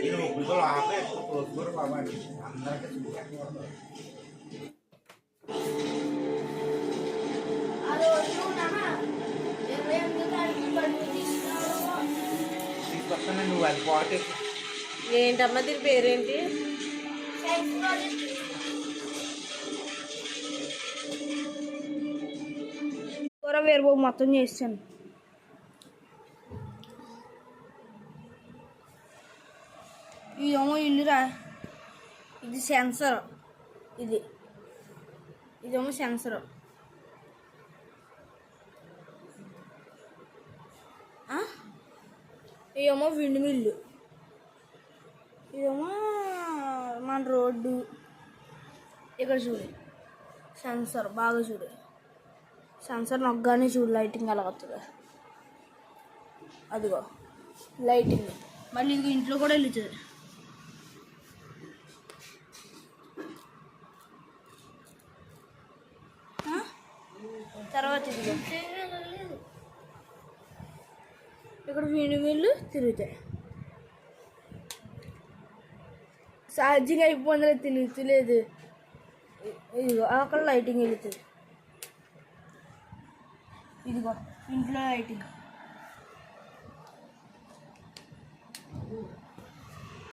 Ini kalau apa terus apa nih? Anda kesulitan apa? ఏంటమ్మా దీని పేరేంటి? కూర వేరు మొత్తం చేస్తాను. ఇదేమో ఇల్లురా, ఇది సెన్సర్, ఇదేమో సెన్సర్. ఇదేమో విండ్ మిల్లు, ఇదేమో మన రోడ్డు. ఇక్కడ చూడు సెన్సర్, బాగా చూడు సెన్సర్ నొక్కగానే చూడు లైటింగ్ ఎలా వస్తుంది. అదిగో లైటింగ్. మళ్ళీ ఇది ఇంట్లో కూడా వెళ్తుంది. తర్వాత ఇదిగో ఇక్కడ విండ్ మిల్లు తిరుగుతాయి. ఛార్జింగ్ అయిపోయింది, తిరుగుతలేదు. ఇదిగో అక్కడ లైటింగ్ వెళుతుంది. ఇదిగో ఇంట్లో లైటింగ్.